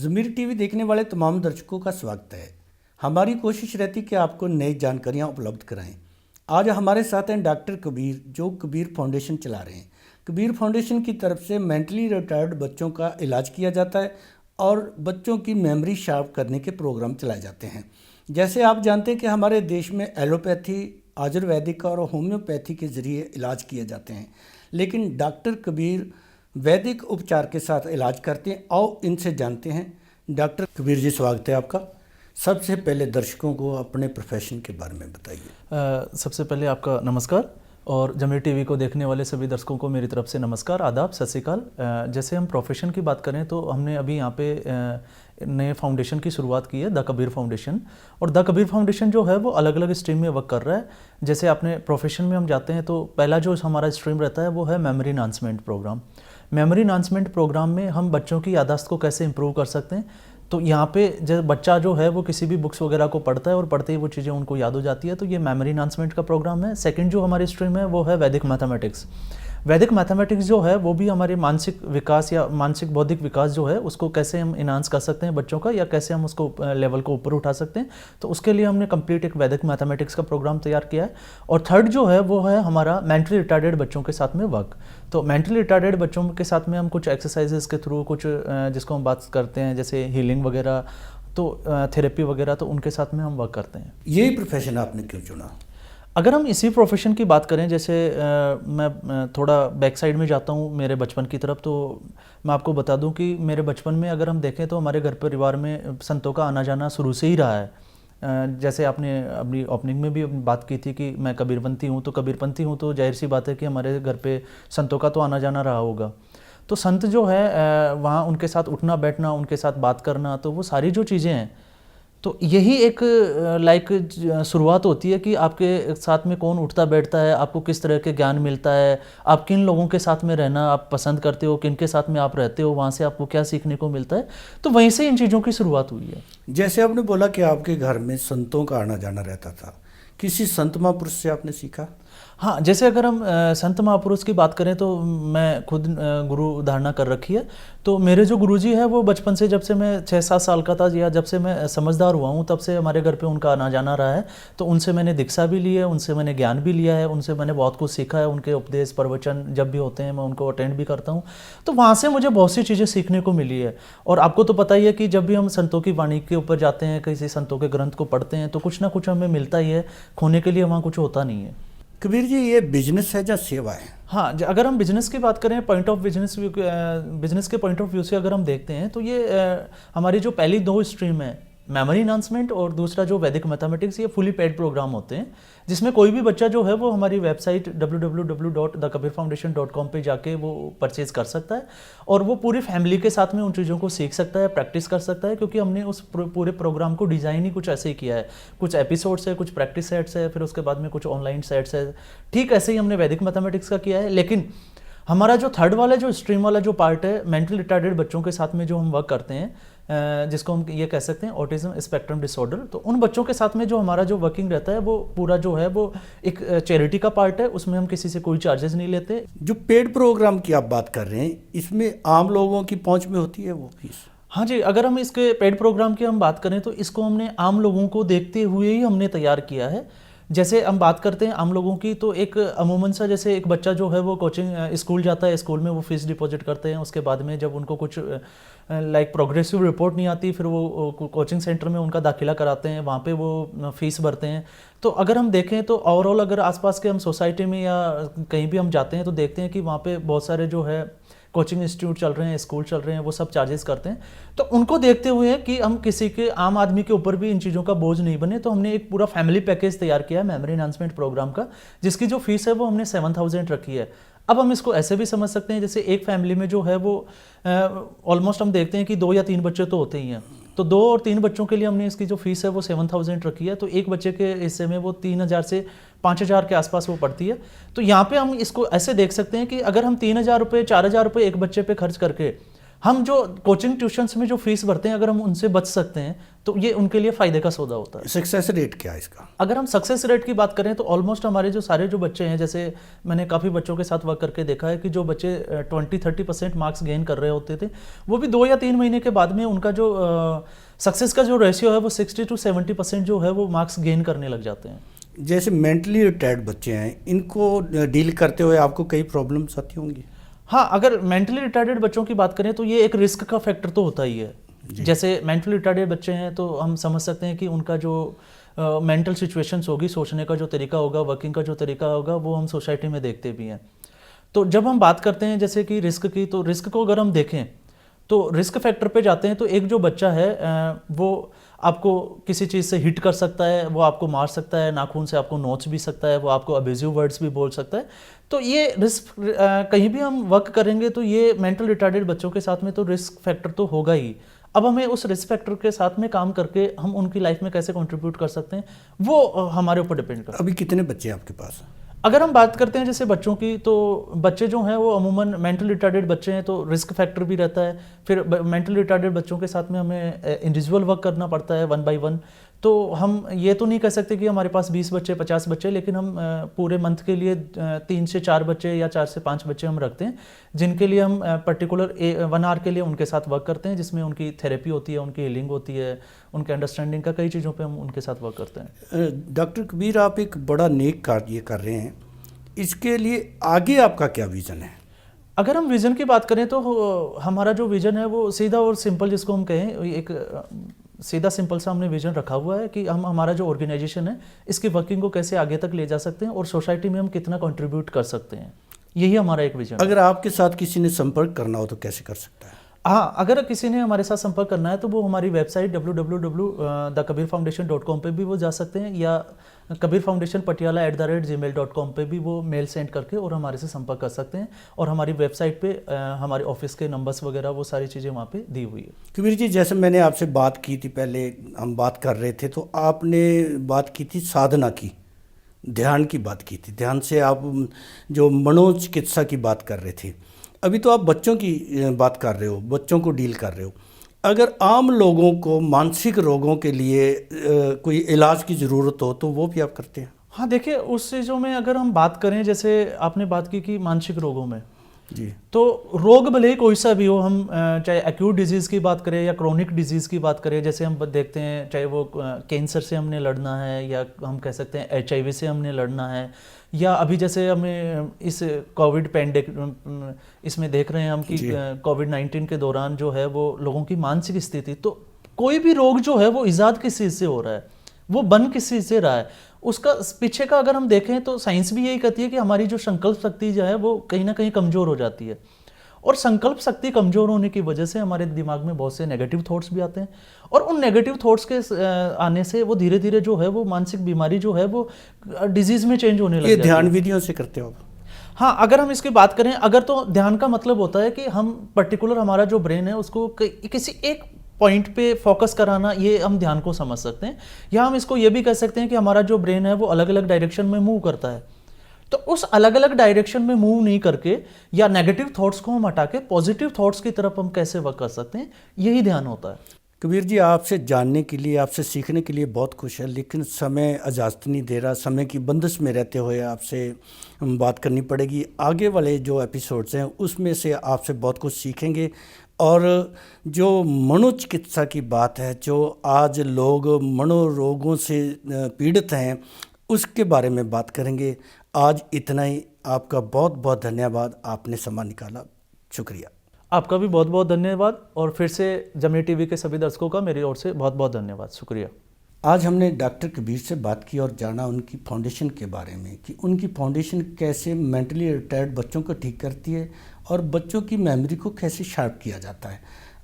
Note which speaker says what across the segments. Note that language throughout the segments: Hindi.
Speaker 1: ज़मीर टीवी देखने वाले तमाम दर्शकों का स्वागत है। हमारी कोशिश रहती कि आपको नई जानकारियां उपलब्ध कराएं। आज हमारे साथ हैं डॉक्टर कबीर, जो कबीर फाउंडेशन चला रहे हैं। कबीर फाउंडेशन की तरफ से मेंटली रिटायर्ड बच्चों का इलाज किया जाता है और बच्चों की मेमोरी शार्प करने के प्रोग्राम चलाए जाते हैं। जैसे आप जानते हैं कि हमारे देश में एलोपैथी, आयुर्वेदिक और होम्योपैथी के ज़रिए इलाज किए जाते हैं, लेकिन डॉक्टर कबीर वैदिक उपचार के साथ इलाज करते हैं। आओ इनसे जानते हैं। डॉक्टर कबीर जी, स्वागत है आपका। सबसे पहले दर्शकों को अपने प्रोफेशन के बारे में बताइए।
Speaker 2: सबसे पहले आपका नमस्कार और ज़मीर टीवी को देखने वाले सभी दर्शकों को मेरी तरफ से नमस्कार, आदाब, सत श्री अकाल। जैसे हम प्रोफेशन की बात करें तो हमने अभी यहाँ पे नए फाउंडेशन की शुरुआत की है, द कबीर फाउंडेशन। और द कबीर फाउंडेशन जो है वो अलग अलग स्ट्रीम में वर्क कर रहा है। जैसे अपने प्रोफेशन में हम जाते हैं तो पहला जो हमारा स्ट्रीम रहता है वो है memory enhancement program. Memory enhancement program में हम बच्चों की याददाश्त को कैसे इंप्रूव कर सकते हैं। तो यहाँ पे जब बच्चा जो है वो किसी भी बुक्स वगैरह को पढ़ता है और पढ़ते ही वो चीज़ें उनको याद हो जाती है, तो ये मेमोरी एनहांसमेंट का प्रोग्राम है। सेकंड जो हमारी स्ट्रीम है वो है वैदिक मैथमेटिक्स। वैदिक मैथमेटिक्स जो है वो भी हमारे मानसिक विकास या मानसिक बौद्धिक विकास जो है उसको कैसे हम इन्हांस कर सकते हैं बच्चों का, या कैसे हम उसको लेवल को ऊपर उठा सकते हैं। तो उसके लिए हमने कंप्लीट एक वैदिक मैथमेटिक्स का प्रोग्राम तैयार किया है। और थर्ड जो है वो है हमारा मेंटली रिटार्डेड बच्चों के साथ में वर्क। तो मेंटली रिटार्डेड बच्चों के साथ में हम कुछ एक्सरसाइजेस के थ्रू, कुछ जिसको हम बात करते हैं जैसे हीलिंग वगैरह, तो थेरेपी वगैरह, तो उनके साथ में हम वर्क करते हैं।
Speaker 1: यही प्रोफेशन आपने क्यों चुना?
Speaker 2: अगर हम इसी प्रोफेशन की बात करें, जैसे मैं थोड़ा बैक साइड में जाता हूँ मेरे बचपन की तरफ, तो मैं आपको बता दूँ कि मेरे बचपन में अगर हम देखें तो हमारे घर परिवार में संतों का आना जाना शुरू से ही रहा है। जैसे आपने अपनी ओपनिंग में भी बात की थी कि मैं कबीरपंथी हूँ, तो कबीरपंथी हूँ तो जाहिर सी बात है कि हमारे घर पे संतों का तो आना जाना रहा होगा। तो संत जो है वहाँ उनके साथ उठना बैठना, उनके साथ बात करना, तो वो सारी जो चीज़ें हैं, तो यही एक लाइक शुरुआत होती है कि आपके साथ में कौन उठता बैठता है, आपको किस तरह के ज्ञान मिलता है, आप किन लोगों के साथ में रहना आप पसंद करते हो, किन के साथ में आप रहते हो, वहाँ से आपको क्या सीखने को मिलता है। तो वहीं से इन चीज़ों की शुरुआत हुई है।
Speaker 1: जैसे आपने बोला कि आपके घर में संतों का आना जाना रहता था, किसी संत महापुरुष से आपने सीखा?
Speaker 2: हाँ, जैसे अगर हम संत महापुरुष की बात करें तो मैं खुद गुरु धारणा कर रखी है। तो मेरे जो गुरुजी है वो बचपन से, जब से मैं 6-7 साल का था या जब से मैं समझदार हुआ हूँ, तब से हमारे घर पे उनका आना जाना रहा है। तो उनसे मैंने दीक्षा भी ली है, उनसे मैंने ज्ञान भी लिया है, उनसे मैंने बहुत कुछ सीखा है। उनके उपदेश प्रवचन जब भी होते हैं मैं उनको अटेंड भी करता हूँ। तो वहाँ से मुझे बहुत सी चीज़ें सीखने को मिली है। और आपको तो पता ही है कि जब भी हम संतों की वाणी के ऊपर जाते हैं, किसी संतों के ग्रंथ को पढ़ते हैं, तो कुछ ना कुछ हमें मिलता ही है। खोने के लिए वहाँ कुछ होता नहीं है।
Speaker 1: कबीर जी, ये बिजनेस है या सेवा है?
Speaker 2: हाँ, अगर हम बिजनेस की बात करें, पॉइंट ऑफ बिजनेस के पॉइंट ऑफ व्यू से अगर हम देखते हैं तो ये हमारी जो पहली 2 स्ट्रीम है, मेमोरी एनहांसमेंट और दूसरा जो वैदिक मैथमेटिक्स, ये फुली पेड प्रोग्राम होते हैं, जिसमें कोई भी बच्चा जो है वो हमारी वेबसाइट www.thekabirfoundation.com पे जाके वो परचेज कर सकता है और वो पूरी फैमिली के साथ में उन चीज़ों को सीख सकता है, प्रैक्टिस कर सकता है। क्योंकि हमने उस पूरे प्रोग्राम को डिज़ाइन ही कुछ ऐसे ही किया है। कुछ एपिसोड्स है, कुछ प्रैक्टिस सेट्स है, फिर उसके बाद में कुछ ऑनलाइन सेट्स है। ठीक ऐसे ही हमने वैदिक मैथमेटिक्स का किया है। लेकिन हमारा जो थर्ड वाला जो स्ट्रीम वाला जो पार्ट है, मेंटल रिटार्डेड बच्चों के साथ में जो हम वर्क करते हैं, जिसको हम ये कह सकते हैं ऑटिज्म स्पेक्ट्रम डिसऑर्डर, तो उन बच्चों के साथ में जो हमारा जो वर्किंग रहता है वो पूरा जो है वो एक चैरिटी का पार्ट है। उसमें हम किसी से कोई चार्जेस नहीं लेते।
Speaker 1: जो पेड प्रोग्राम की आप बात कर रहे हैं, इसमें आम लोगों की पहुंच में होती है वो फीस?
Speaker 2: हाँ जी, अगर हम इसके पेड प्रोग्राम की हम बात करें तो इसको हमने आम लोगों को देखते हुए ही हमने तैयार किया है। जैसे हम बात करते हैं आम लोगों की, तो एक अमूमन सा, जैसे एक बच्चा जो है वो कोचिंग स्कूल जाता है, स्कूल में वो फीस डिपॉजिट करते हैं। उसके बाद में जब उनको कुछ लाइक प्रोग्रेसिव रिपोर्ट नहीं आती, फिर वो कोचिंग सेंटर में उनका दाखिला कराते हैं, वहाँ पे वो फीस भरते हैं। तो अगर हम देखें तो ओवरऑल अगर आसपास के हम सोसाइटी में या कहीं भी हम जाते हैं तो देखते हैं कि वहाँ पे बहुत सारे जो है कोचिंग इंस्टीट्यूट चल रहे हैं, स्कूल चल रहे हैं, वो सब चार्जेस करते हैं। तो उनको देखते हुए कि हम किसी के आम आदमी के ऊपर भी इन चीज़ों का बोझ नहीं बने, तो हमने एक पूरा फैमिली पैकेज तैयार किया है मेमोरी एनहांसमेंट प्रोग्राम का, जिसकी जो फीस है वो हमने 7,000 रखी है। अब हम इसको ऐसे भी समझ सकते हैं, जैसे एक फैमिली में जो है वो ऑलमोस्ट हम देखते हैं कि 2 या 3 बच्चे तो होते ही हैं। तो 2 और 3 बच्चों के लिए हमने इसकी जो फीस है वो 7,000 रखी है। तो एक बच्चे के हिस्से में वो 3,000 से 5,000 के आसपास वो पड़ती है। तो यहाँ पे हम इसको ऐसे देख सकते हैं कि अगर हम 3,000 रुपये 4,000 रुपये एक बच्चे पे खर्च करके हम जो कोचिंग ट्यूशन्स में जो फीस भरते हैं, अगर हम उनसे बच सकते हैं तो ये उनके लिए फ़ायदे का सौदा होता है।
Speaker 1: सक्सेस रेट क्या है इसका?
Speaker 2: अगर हम सक्सेस रेट की बात करें तो ऑलमोस्ट हमारे जो सारे जो बच्चे हैं, जैसे मैंने काफ़ी बच्चों के साथ वर्क करके देखा है कि जो बच्चे 20-30% मार्क्स गेन कर रहे होते थे, वो भी 2 या 3 महीने के बाद में उनका जो सक्सेस का जो रेशियो है वो 60-70% जो है वो मार्क्स गेन करने लग जाते हैं।
Speaker 1: जैसे मेंटली रिटायर्ड बच्चे हैं, इनको डील करते हुए आपको कई प्रॉब्लम्स आती होंगी।
Speaker 2: हाँ, अगर मेंटली रिटार्डेड बच्चों की बात करें तो ये एक रिस्क का फैक्टर तो होता ही है। जैसे मेंटली रिटार्डेड बच्चे हैं तो हम समझ सकते हैं कि उनका जो मेंटल सिचुएशंस होगी, सोचने का जो तरीका होगा, वर्किंग का जो तरीका होगा, वो हम सोसाइटी में देखते भी हैं। तो जब हम बात करते हैं जैसे कि रिस्क की, तो रिस्क को अगर हम देखें तो रिस्क फैक्टर पे जाते हैं तो एक जो बच्चा है वो आपको किसी चीज़ से हिट कर सकता है, वो आपको मार सकता है, नाखून से आपको नोच भी सकता है, वो आपको अब्यूजिव वर्ड्स भी बोल सकता है। तो ये रिस्क कहीं भी हम वर्क करेंगे तो ये मेंटल रिटार्डेड बच्चों के साथ में तो रिस्क फैक्टर तो होगा ही। अब हमें उस रिस्क फैक्टर के साथ में काम करके हम उनकी लाइफ में कैसे कंट्रीब्यूट कर सकते हैं वो हमारे ऊपर डिपेंड करता है।
Speaker 1: अभी कितने बच्चे हैं आपके पास?
Speaker 2: अगर हम बात करते हैं जैसे बच्चों की, तो बच्चे जो हैं वो अमूमन मेंटल रिटार्डेड बच्चे हैं तो रिस्क फैक्टर भी रहता है। फिर मेंटल रिटार्डेड बच्चों के साथ में हमें इंडिविजुअल वर्क करना पड़ता है 1 by 1। तो हम ये तो नहीं कह सकते कि हमारे पास 20 बच्चे 50 बच्चे, लेकिन हम पूरे मंथ के लिए 3 से 4 बच्चे या 4 से 5 बच्चे हम रखते हैं, जिनके लिए हम पर्टिकुलर 1 आवर के लिए उनके साथ वर्क करते हैं, जिसमें उनकी थेरेपी होती है, उनकी हीलिंग होती है, उनके अंडरस्टैंडिंग का कई चीज़ों पे हम उनके साथ वर्क करते हैं।
Speaker 1: डॉक्टर कबीर, आप एक बड़ा नेक कार्य कर रहे हैं, इसके लिए आगे आपका क्या विज़न है?
Speaker 2: अगर हम विज़न की बात करें तो हमारा जो विज़न है वो सीधा और सिंपल, जिसको हम कहें एक सीधा सिंपल सा हमने विज़न रखा हुआ है कि हम हमारा जो ऑर्गेनाइजेशन है इसकी वर्किंग को कैसे आगे तक ले जा सकते हैं और सोसाइटी में हम कितना कंट्रीब्यूट कर सकते हैं, यही हमारा एक विज़न है।
Speaker 1: अगर आपके साथ किसी ने संपर्क करना हो तो कैसे कर सकता है?
Speaker 2: हाँ, अगर किसी ने हमारे साथ संपर्क करना है तो वो हमारी वेबसाइट www.thekabirfoundation.com पे भी वो जा सकते हैं, या kabirfoundationpatiala@gmail.com पे भी वो मेल सेंड करके और हमारे से संपर्क कर सकते हैं। और हमारी वेबसाइट पे हमारे ऑफिस के नंबर्स वगैरह वो सारी चीज़ें वहाँ पे दी हुई है।
Speaker 1: कबीर जी, जैसे मैंने आपसे बात की थी, पहले हम बात कर रहे थे तो आपने बात की थी साधना की, ध्यान की बात की थी, ध्यान से आप जो मनोचिकित्सा की बात कर रहे थे। अभी तो आप बच्चों की बात कर रहे हो, बच्चों को डील कर रहे हो। अगर आम लोगों को मानसिक रोगों के लिए कोई इलाज की ज़रूरत हो तो वो भी आप करते हैं?
Speaker 2: हाँ, देखिए उस चीज़ों में अगर हम बात करें, जैसे आपने बात की कि मानसिक रोगों में,
Speaker 1: जी,
Speaker 2: तो रोग भले ही कोई सा भी हो, हम चाहे एक्यूट डिजीज़ की बात करें या क्रोनिक डिजीज़ की बात करें, जैसे हम देखते हैं चाहे वो कैंसर से हमने लड़ना है, या हम कह सकते हैं HIV से हमने लड़ना है, या अभी जैसे हमें इस कोविड पैंडेमिक इसमें देख रहे हैं हम कि कोविड-19 के दौरान जो है वो लोगों की मानसिक स्थिति, तो कोई भी रोग जो है वो ईजाद किस चीज़ से हो रहा है, वो बन किस चीज़ से रहा है, उसका पीछे का अगर हम देखें तो साइंस भी यही कहती है कि हमारी जो संकल्प शक्ति जो है वो कहीं ना कहीं कमज़ोर हो जाती है। और संकल्प शक्ति कमज़ोर होने की वजह से हमारे दिमाग में बहुत से नेगेटिव थॉट्स भी आते हैं, और उन नेगेटिव थॉट्स के आने से वो धीरे धीरे जो है वो मानसिक बीमारी जो है वो डिजीज़ में चेंज होने लग जाती है।
Speaker 1: ये ध्यान विधियों से करते हो आप?
Speaker 2: हाँ, अगर हम इसकी बात करें, अगर तो ध्यान का मतलब होता है कि हम पर्टिकुलर हमारा जो ब्रेन है उसको किसी एक पॉइंट पे फोकस कराना, ये हम ध्यान को समझ सकते हैं। या हम इसको ये भी कह सकते हैं कि हमारा जो ब्रेन है वो अलग अलग डायरेक्शन में मूव करता है, तो उस अलग अलग डायरेक्शन में मूव नहीं करके या नेगेटिव थॉट्स को हम हटा के पॉजिटिव थॉट्स की तरफ हम कैसे वर्क कर सकते हैं, यही ध्यान होता है।
Speaker 1: कबीर जी, आपसे जानने के लिए, आपसे सीखने के लिए बहुत कुछ है, लेकिन समय इजाज़त नहीं दे रहा। समय की बंदिश में रहते हुए आपसे बात करनी पड़ेगी। आगे वाले जो एपिसोड्स हैं उसमें से आपसे बहुत कुछ सीखेंगे, और जो मनोचिकित्सा की बात है, जो आज लोग मनोरोगों से पीड़ित हैं, उसके बारे में बात करेंगे। आज इतना ही। आपका बहुत बहुत धन्यवाद, आपने समय निकाला। शुक्रिया।
Speaker 2: आपका भी बहुत बहुत धन्यवाद, और फिर से जमी टीवी के सभी दर्शकों का मेरी ओर से बहुत बहुत धन्यवाद। शुक्रिया।
Speaker 1: आज हमने डॉक्टर कबीर से बात की और जाना उनकी फाउंडेशन के बारे में कि उनकी फाउंडेशन कैसे मेंटली रिटायर्ड बच्चों को ठीक करती है और बच्चों की मेमोरी को कैसे शार्प किया जाता है।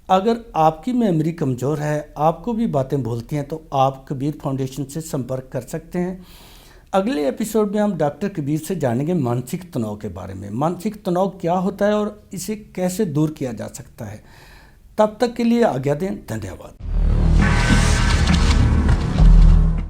Speaker 1: अगर आपकी मेमोरी कमज़ोर है, आपको भी बातें भूलती हैं, तो आप कबीर फाउंडेशन से संपर्क कर सकते हैं। अगले एपिसोड में हम डॉक्टर कबीर से जानेंगे मानसिक तनाव के बारे में। मानसिक तनाव क्या होता है और इसे कैसे दूर किया जा सकता है। तब तक के लिए आज्ञा दें। धन्यवाद।